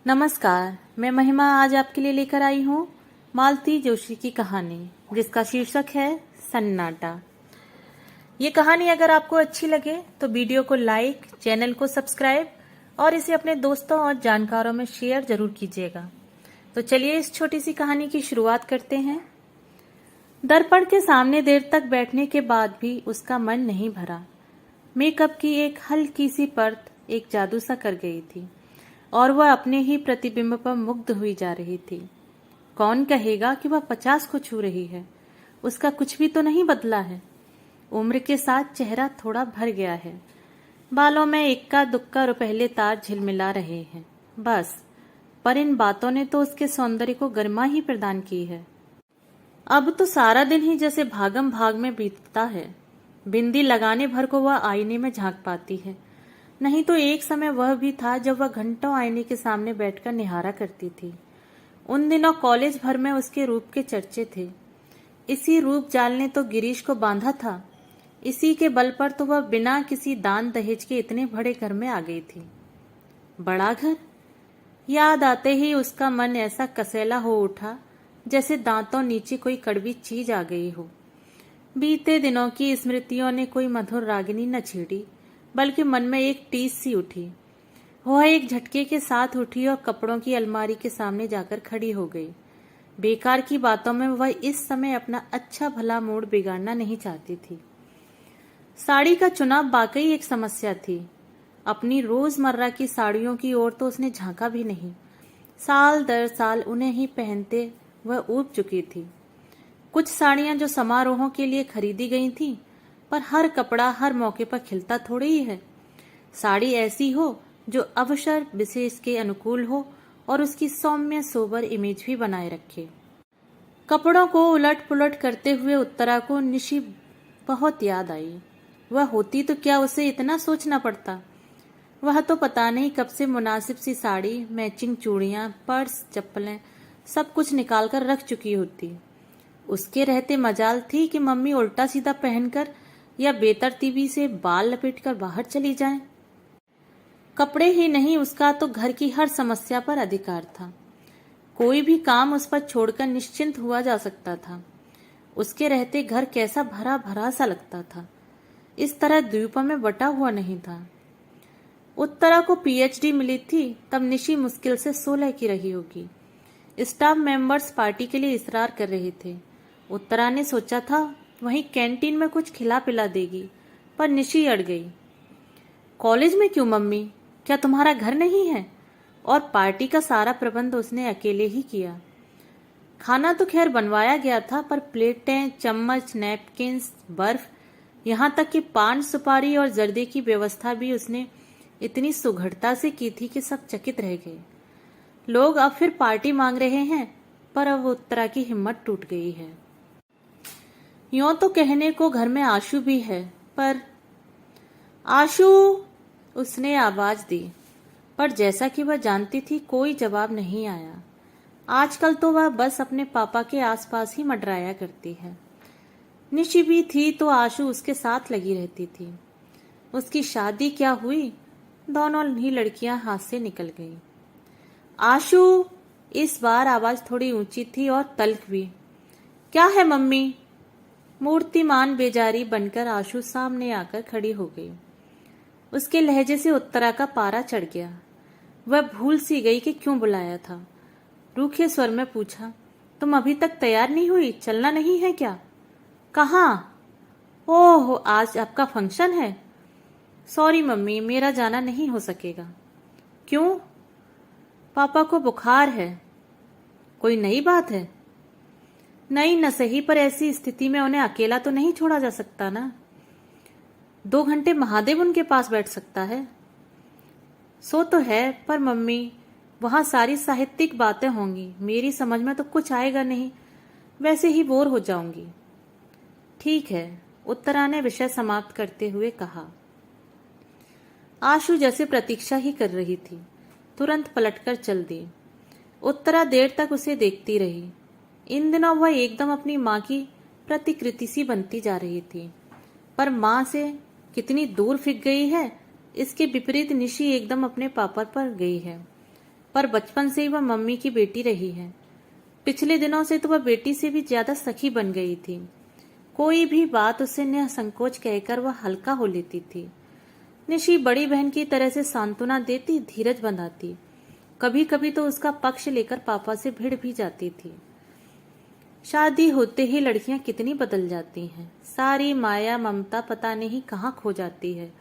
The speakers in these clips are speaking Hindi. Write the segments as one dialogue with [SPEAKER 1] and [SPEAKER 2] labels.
[SPEAKER 1] नमस्कार, मैं महिमा आज आपके लिए लेकर आई हूँ मालती जोशी की कहानी, जिसका शीर्षक है सन्नाटा। ये कहानी अगर आपको अच्छी लगे तो वीडियो को लाइक, चैनल को सब्सक्राइब और इसे अपने दोस्तों और जानकारों में शेयर जरूर कीजिएगा। तो चलिए इस छोटी सी कहानी की शुरुआत करते हैं। दर्पण के सामने देर तक बैठने के बाद भी उसका मन नहीं भरा। मेकअप की एक हल्की सी परत एक जादू सा कर गई थी और वह अपने ही प्रतिबिंब पर मुग्ध हुई जा रही थी। कौन कहेगा कि वह 50 को छू रही है? उसका कुछ भी तो नहीं बदला है। उम्र के साथ चेहरा थोड़ा भर गया है, बालों में इक्का दुक्का रुपहले तार झिलमिला रहे हैं, बस। पर इन बातों ने तो उसके सौंदर्य को गरिमा ही प्रदान की है। अब तो सारा दिन ही जैसे भागम भाग में बीतता है। बिंदी लगाने भर को वह आईने में झांक पाती है। नहीं तो एक समय वह भी था जब वह घंटों आईने के सामने बैठकर निहारा करती थी। उन दिनों कॉलेज भर में उसके रूप के चर्चे थे। इसी रूप जाल ने तो गिरीश को बांधा था। इसी के बल पर तो वह बिना किसी दान दहेज के इतने बड़े घर में आ गई थी। बड़ा घर याद आते ही उसका मन ऐसा कसेला हो उठा जैसे दांतों नीचे कोई कड़वी चीज आ गई हो। बीते दिनों की स्मृतियों ने कोई मधुर रागिनी न छेड़ी, बल्कि मन में एक टीस सी उठी। वह एक झटके के साथ उठी और कपड़ों की अलमारी के सामने जाकर खड़ी हो गई। बेकार की बातों में वह इस समय अपना अच्छा भला मूड बिगाड़ना नहीं चाहती थी। साड़ी का चुनाव वाकई एक समस्या थी। अपनी रोजमर्रा की साड़ियों की ओर तो उसने झांका भी नहीं। साल दर साल उन्हें ही पहनते वह ऊब चुकी थी। कुछ साड़ियां जो समारोहों के लिए खरीदी गई थी, पर हर कपड़ा हर मौके पर खिलता थोड़ी ही है। साड़ी ऐसी हो जो अवसर विशेष के अनुकूल हो और उसकी सौम्य सोबर इमेज भी बनाए रखे। कपड़ों को उलट पुलट करते हुए उत्तरा को निशी बहुत याद आई। वह होती तो क्या उसे इतना सोचना पड़ता। वह तो पता नहीं कब से मुनासिब सी साड़ी, मैचिंग चूड़ियां, पर्स, चप्पलें सब कुछ निकाल कर रख चुकी होती। उसके रहते मजाल थी कि मम्मी उल्टा सीधा पहनकर या बेतरतीबी से बाल लपेटकर बाहर चली जाएं। कपड़े ही नहीं, उसका तो घर की हर समस्या पर अधिकार था। कोई भी काम उस पर छोड़कर निश्चिंत हुआ जा सकता था। उसके रहते घर कैसा भरा भरा सा लगता था, इस तरह द्वीपों में बटा हुआ नहीं था। उत्तरा को पीएचडी मिली थी तब निशी मुश्किल से 16 की रही होगी। स्टाफ मेंबर्स पार्टी के लिए इसरार कर रहे थे। उत्तरा ने सोचा था वहीं कैंटीन में कुछ खिला पिला देगी, पर निशी अड़ गई। कॉलेज में क्यों मम्मी? क्या तुम्हारा घर नहीं है? और पार्टी का सारा प्रबंध उसने अकेले ही किया। खाना तो खैर बनवाया गया था, पर प्लेटें, चम्मच, नैपकिन्स, बर्फ, यहाँ तक कि पान सुपारी और जर्दे की व्यवस्था भी उसने इतनी सुघड़ता से की थी कि सब चकित रह गए। लोग अब फिर पार्टी मांग रहे हैं, पर अब उत्तरा की हिम्मत टूट गई है। यूं तो कहने को घर में आशु भी है, पर आशु उसने आवाज दी, पर जैसा कि वह जानती थी कोई जवाब नहीं आया। आजकल तो वह बस अपने पापा के आसपास ही मंडराया करती है। निशी भी थी तो आशु उसके साथ लगी रहती थी। उसकी शादी क्या हुई, दोनों ही लड़कियां हाथ से निकल गईं। आशु, इस बार आवाज थोड़ी ऊंची थी और तल्ख भी। क्या है मम्मी? मूर्तिमान बेजारी बनकर आशु सामने आकर खड़ी हो गई। उसके लहजे से उत्तरा का पारा चढ़ गया। वह भूल सी गई कि क्यों बुलाया था। रूखे स्वर में पूछा, तुम अभी तक तैयार नहीं हुई? चलना नहीं है क्या? कहाँ? ओह, आज आपका फंक्शन है। सॉरी मम्मी, मेरा जाना नहीं हो सकेगा। क्यों? पापा को बुखार है। कोई नई बात है? नहीं न सही, पर ऐसी स्थिति में उन्हें अकेला तो नहीं छोड़ा जा सकता ना। 2 घंटे महादेव उनके पास बैठ सकता है। सो तो है, पर मम्मी वहां सारी साहित्यिक बातें होंगी, मेरी समझ में तो कुछ आएगा नहीं, वैसे ही बोर हो जाऊंगी। ठीक है, उत्तरा ने विषय समाप्त करते हुए कहा। आशु जैसे प्रतीक्षा ही कर रही थी, तुरंत पलटकर चल दी। उत्तरा देर तक उसे देखती रही। इन दिनों वह एकदम अपनी माँ की प्रतिकृति सी बनती जा रही थी, पर माँ से कितनी दूर फिक गई है, इसके विपरीत निशी एकदम अपने पापा पर गई है। पर बचपन से ही वह मम्मी की बेटी रही है। पिछले दिनों से तो वह बेटी से भी ज्यादा सखी बन गई थी। कोई भी बात उसे निसंकोच कहकर वह हल्का हो लेती थी। निशी बड़ी बहन की तरह से सांत्वना देती, धीरज बंधाती। कभी कभी तो उसका पक्ष लेकर पापा से भिड़ भी जाती थी। शादी होते ही लड़कियां कितनी बदल जाती हैं। सारी माया ममता पता नहीं कहाँ खो जाती है।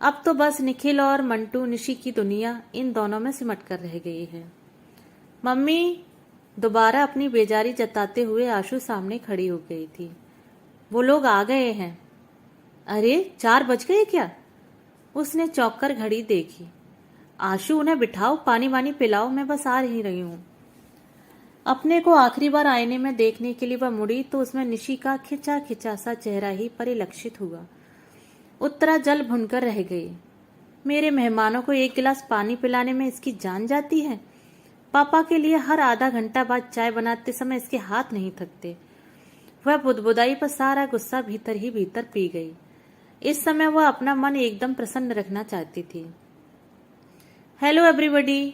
[SPEAKER 1] अब तो बस निखिल और मंटू निशी की दुनिया इन दोनों में सिमट कर रह गई है। मम्मी, दोबारा अपनी बेजारी जताते हुए आशु सामने खड़ी हो गई थी। वो लोग आ गए हैं। अरे 4 बज गए क्या? उसने चौंक कर घड़ी देखी। आशु, उन्हें बिठाओ, पानी वानी पिलाओ, मैं बस आ ही रही हूं। अपने को आखिरी बार आईने में देखने के लिए वह मुड़ी तो उसमें निशी का खिंचा खिंचा सा चेहरा ही परिलक्षित हुआ। उत्तरा जल भुनकर रह गई। मेरे मेहमानों को 1 गिलास पानी पिलाने में इसकी जान जाती है। पापा के लिए हर आधा घंटा बाद चाय बनाते समय इसके हाथ नहीं थकते। वह बुदबुदाई पर सारा गुस्सा भीतर ही भीतर पी गई। इस समय वह अपना मन एकदम प्रसन्न रखना चाहती थी। हेलो एवरीबॉडी,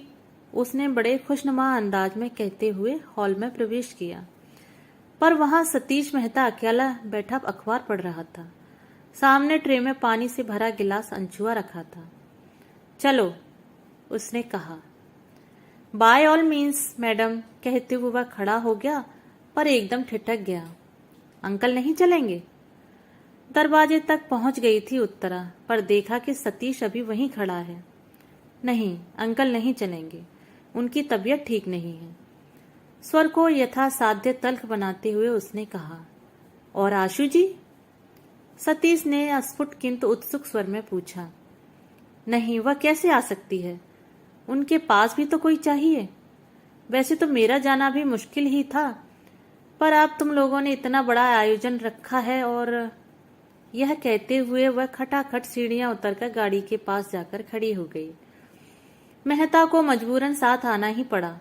[SPEAKER 1] उसने बड़े खुशनुमा अंदाज में कहते हुए हॉल में प्रवेश किया। पर वहां सतीश मेहता अकेला बैठा अखबार पढ़ रहा था। सामने ट्रे में पानी से भरा गिलास अनछुआ रखा था। चलो, उसने कहा। बाय ऑल मीन्स मैडम, कहते हुए वह खड़ा हो गया, पर एकदम ठिठक गया। अंकल नहीं चलेंगे? दरवाजे तक पहुंच गई थी उत्तरा, पर देखा कि सतीश अभी वहीं खड़ा है। नहीं, अंकल नहीं चलेंगे, उनकी तबीयत ठीक नहीं है। स्वर को यथासाध्य तल्ख बनाते हुए उसने कहा। और आशु जी? सतीश ने अस्फुट किंतु उत्सुक स्वर में पूछा। नहीं, वह कैसे आ सकती है? उनके पास भी तो कोई चाहिए। वैसे तो मेरा जाना भी मुश्किल ही था, पर अब तुम लोगों ने इतना बड़ा आयोजन रखा है। और यह कहते हुए वह खटाखट सीढ़ियां उतरकर गाड़ी के पास जाकर खड़ी हो गई। मेहता को मजबूरन साथ आना ही पड़ा,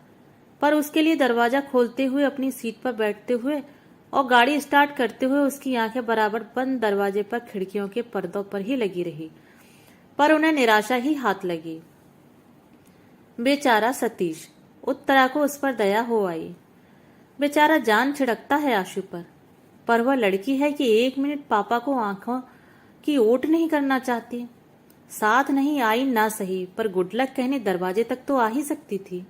[SPEAKER 1] पर उसके लिए दरवाजा खोलते हुए, अपनी सीट पर बैठते हुए और गाड़ी स्टार्ट करते हुए उसकी आंखें बराबर बंद दरवाजे पर खिड़कियों के पर्दों पर ही लगी रही। पर उन्हें निराशा ही हाथ लगी। बेचारा सतीश, उत्तरा को उस पर दया हो आई। बेचारा जान छिड़कता है आशु पर वह लड़की है कि 1 मिनट पापा को आंखों की ओट नहीं करना चाहती। साथ नहीं आई ना सही, पर गुड लक कहने दरवाजे तक तो आ ही सकती थी।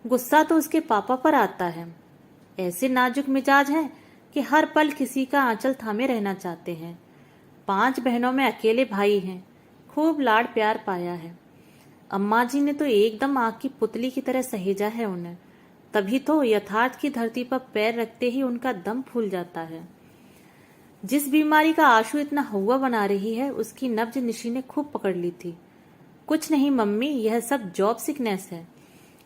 [SPEAKER 1] गुस्सा तो उसके पापा पर आता है। ऐसे नाजुक मिजाज हैं कि हर पल किसी का आंचल थामे रहना चाहते हैं। 5 बहनों में अकेले भाई हैं, खूब लाड़ प्यार पाया है। अम्मा जी ने तो एकदम आग की पुतली की तरह सहेजा है उन्हें। तभी तो यथार्थ की धरती पर पैर रखते ही उनका दम फूल जाता है। जिस बीमारी का आशु इतना हुआ बना रही है, उसकी नब्ज निशी ने खूब पकड़ ली थी। कुछ नहीं मम्मी, यह सब जॉब सिकनेस है,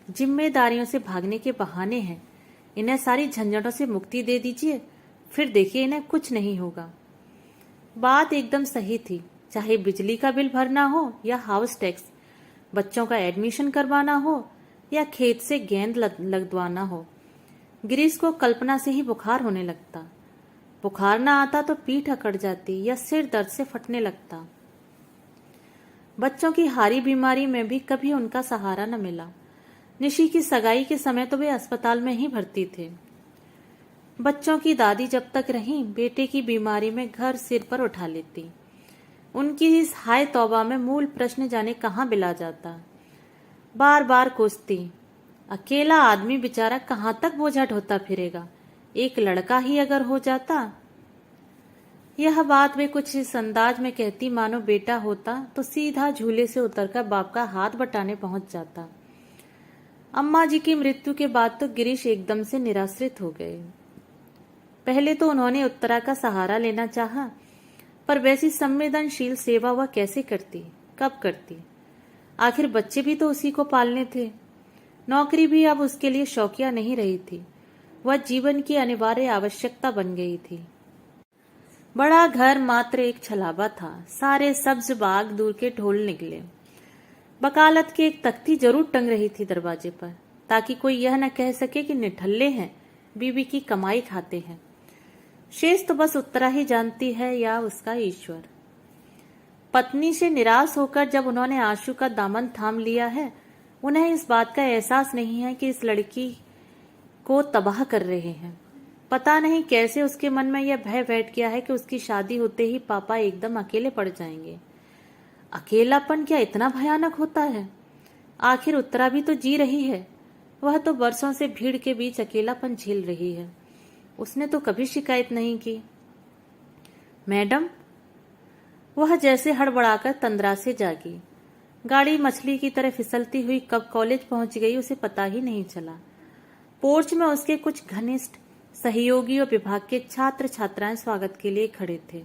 [SPEAKER 1] जिम्मेदारियों से भागने के बहाने हैं। इन्हें सारी झंझटों से मुक्ति दे दीजिए, फिर देखिए इन्हें कुछ नहीं होगा। बात एकदम सही थी। चाहे बिजली का बिल भरना हो या हाउस टैक्स, बच्चों का एडमिशन करवाना हो या खेत से गेंद लगवाना हो, गिरीश को कल्पना से ही बुखार होने लगता। बुखार ना आता तो पीठ अकड़ जाती या सिर दर्द से फटने लगता। बच्चों की हारी बीमारी में भी कभी उनका सहारा न मिला। निशी की सगाई के समय तो वे अस्पताल में ही भर्ती थे। बच्चों की दादी जब तक रहीं, बेटे की बीमारी में घर सिर पर उठा लेती। उनकी इस हाय तौबा में मूल प्रश्न जाने कहाँ बिला जाता। बार बार कोसती, अकेला आदमी बेचारा कहाँ तक बोझा ढोता फिरेगा, एक लड़का ही अगर हो जाता। यह बात वे कुछ इस अंदाज में कहती मानो बेटा होता तो सीधा झूले से उतरकर बाप का हाथ बटाने पहुंच जाता। अम्मा जी की मृत्यु के बाद तो गिरीश एकदम से निराश्रित हो गए। पहले तो उन्होंने उत्तरा का सहारा लेना चाहा, पर वैसी संवेदनशील सेवा वह कैसे करती, कब करती? आखिर बच्चे भी तो उसी को पालने थे। नौकरी भी अब उसके लिए शौकिया नहीं रही थी, वह जीवन की अनिवार्य आवश्यकता बन गई थी। बड़ा घर मात्र एक छलावा था, सारे सब्ज बाग दूर के ढोल निकले। वकालत की एक तख्ती जरूर टंग रही थी दरवाजे पर, ताकि कोई यह न कह सके कि निठल्ले हैं, बीवी की कमाई खाते हैं। शेष तो बस उत्तरा ही जानती है या उसका ईश्वर। पत्नी से निराश होकर जब उन्होंने आशु का दामन थाम लिया है, उन्हें इस बात का एहसास नहीं है कि इस लड़की को तबाह कर रहे हैं। पता नहीं कैसे उसके मन में यह भय बैठ गया है कि उसकी शादी होते ही पापा एकदम अकेले पड़ जाएंगे। अकेलापन क्या इतना भयानक होता है? आखिर उत्तरा भी तो जी रही है। वह तो बरसों से भीड़ के बीच अकेलापन झेल रही है। उसने तो कभी शिकायत नहीं की। मैडम, वह जैसे हड़बड़ाकर तंद्रा से जागी। गाड़ी मछली की तरह फिसलती हुई कब कॉलेज पहुंच गई उसे पता ही नहीं चला। पोर्च में उसके कुछ घनिष्ठ सहयोगी और विभाग के छात्र छात्राएं स्वागत के लिए खड़े थे।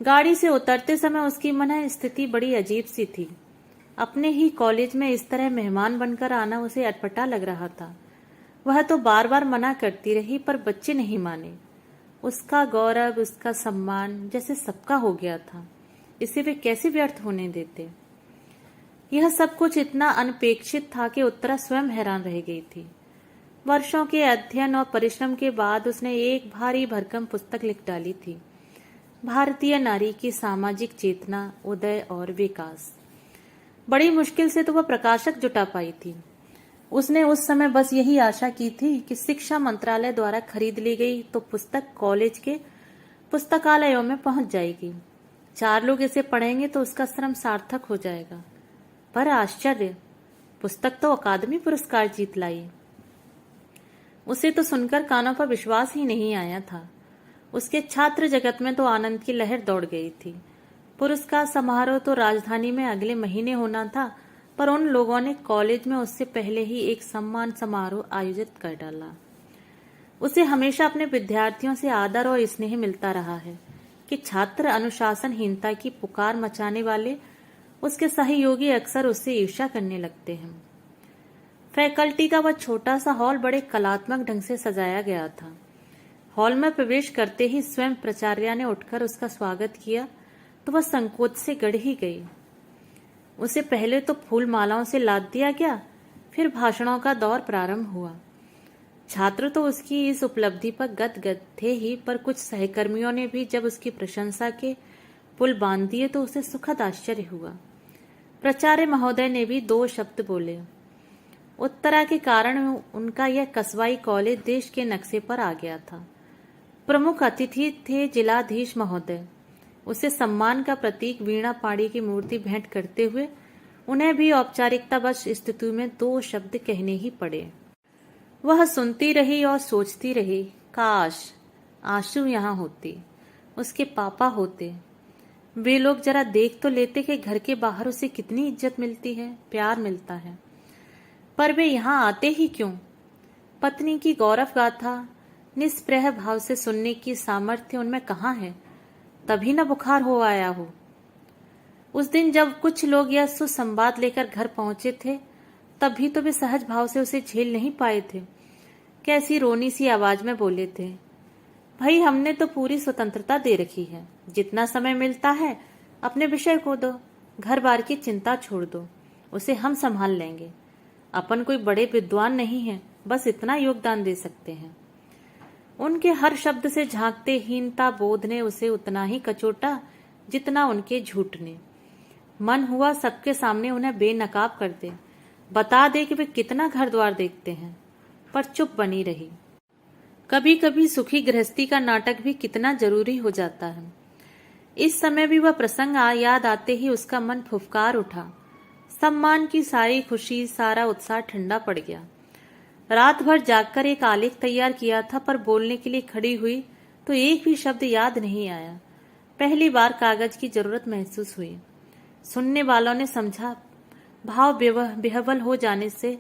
[SPEAKER 1] गाड़ी से उतरते समय उसकी मन स्थिति बड़ी अजीब सी थी। अपने ही कॉलेज में इस तरह मेहमान बनकर आना उसे अटपटा लग रहा था। वह तो बार बार मना करती रही पर बच्चे नहीं माने। उसका गौरव, उसका सम्मान जैसे सबका हो गया था। इसे वे कैसे व्यर्थ होने देते? यह सब कुछ इतना अनपेक्षित था कि उत्तरा स्वयं हैरान रह गई थी। वर्षों के अध्ययन और परिश्रम के बाद उसने एक भारी भरकम पुस्तक लिख डाली थी, भारतीय नारी की सामाजिक चेतना, उदय और विकास। बड़ी मुश्किल से तो वह प्रकाशक जुटा पाई थी। उसने उस समय बस यही आशा की थी कि शिक्षा मंत्रालय द्वारा खरीद ली गई तो पुस्तक कॉलेज के पुस्तकालयों में पहुंच जाएगी। 4 लोग इसे पढ़ेंगे तो उसका श्रम सार्थक हो जाएगा। पर आश्चर्य, पुस्तक तो अकादमी पुरस्कार जीत लाई। उसे तो सुनकर कानों पर विश्वास ही नहीं आया था। उसके छात्र जगत में तो आनंद की लहर दौड़ गई थी। पुरस्कार समारोह तो राजधानी में अगले महीने होना था, पर उन लोगों ने कॉलेज में उससे पहले ही एक सम्मान समारोह आयोजित कर डाला। उसे हमेशा अपने विद्यार्थियों से आदर और स्नेह मिलता रहा है कि छात्र अनुशासनहीनता की पुकार मचाने वाले उसके सहयोगी अक्सर उससे ईर्ष्या करने लगते हैं। फैकल्टी का वह छोटा सा हॉल बड़े कलात्मक ढंग से सजाया गया था। हॉल में प्रवेश करते ही स्वयं प्राचार्य ने उठकर उसका स्वागत किया तो वह संकोच से गड़ ही गई। उसे पहले तो फूल मालाओं से लाद दिया गया, फिर भाषणों का दौर प्रारंभ हुआ। छात्र तो उसकी इस उपलब्धि पर गदगद थे ही, पर कुछ सहकर्मियों ने भी जब उसकी प्रशंसा के पुल बांध दिए तो उसे सुखद आश्चर्य हुआ। प्राचार्य महोदय ने भी 2 शब्द बोले। उत्तरा के कारण उनका यह कस्बाई कॉलेज देश के नक्शे पर आ गया था। प्रमुख अतिथि थे जिलाधीश महोदय। उसे सम्मान का प्रतीक वीणा पाणी की मूर्ति भेंट करते हुए उन्हें भी औपचारिकतावश स्थिति में 2 शब्द कहने ही पड़े। वह सुनती रही और सोचती रही, काश आशु यहाँ होती, उसके पापा होते। वे लोग जरा देख तो लेते कि घर के बाहर उसे कितनी इज्जत मिलती है, प्यार मिलता है। पर वे यहाँ आते ही क्यों? पत्नी की गौरव गाथा निष्प्रह भाव से सुनने की सामर्थ्य उनमें कहाँ है? तभी न बुखार हो आया हो। उस दिन जब कुछ लोग यह सुसंवाद लेकर घर पहुंचे थे, तब भी तो वे सहज भाव से उसे झेल नहीं पाए थे। कैसी रोनी सी आवाज में बोले थे, भाई हमने तो पूरी स्वतंत्रता दे रखी है। जितना समय मिलता है अपने विषय को दो, घर बार की चिंता छोड़ दो, उसे हम संभाल लेंगे। अपन कोई बड़े विद्वान नहीं है, बस इतना योगदान दे सकते हैं। उनके हर शब्द से झांकते हीनता बोध ने उसे उतना ही कचोटा जितना उनके झूठ ने। मन हुआ सबके सामने उन्हें बेनकाब कर दे, बता दे कि वे कितना घर द्वार देखते हैं, पर चुप बनी रही। कभी कभी सुखी गृहस्थी का नाटक भी कितना जरूरी हो जाता है। इस समय भी वह प्रसंग याद आते ही उसका मन फुफकार उठा। सम्मान की सारी खुशी, सारा उत्साह ठंडा पड़ गया। रात भर जागकर एक आलेख तैयार किया था, पर बोलने के लिए खड़ी हुई तो एक भी शब्द याद नहीं आया। पहली बार कागज की जरूरत महसूस हुई। सुनने वालों ने समझा भाव विह्वल हो जाने से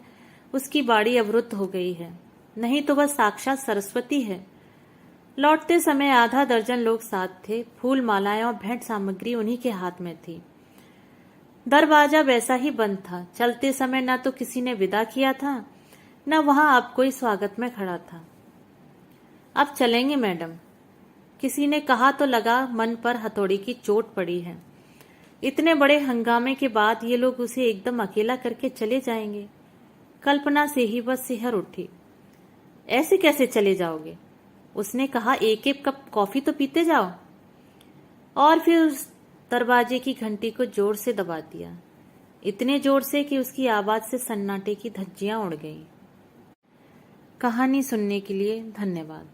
[SPEAKER 1] उसकी बाड़ी अवरुद्ध हो गई है, नहीं तो वह साक्षात सरस्वती है। लौटते समय आधा दर्जन लोग साथ थे। फूल मालाएं और भेंट सामग्री उन्हीं के हाथ में थी। दरवाजा वैसा ही बंद था। चलते समय न तो किसी ने विदा किया था, न वहां अब कोई स्वागत में खड़ा था। अब चलेंगे मैडम, किसी ने कहा तो लगा मन पर हथौड़ी की चोट पड़ी है। इतने बड़े हंगामे के बाद ये लोग उसे एकदम अकेला करके चले जाएंगे। कल्पना से ही वह सिहर उठी। ऐसे कैसे चले जाओगे? उसने कहा, एक एक कप कॉफी तो पीते जाओ। और फिर उस दरवाजे की घंटी को जोर से दबा दिया। इतने जोर से कि उसकी आवाज से सन्नाटे की धज्जियां उड़ गईं। कहानी सुनने के लिए धन्यवाद।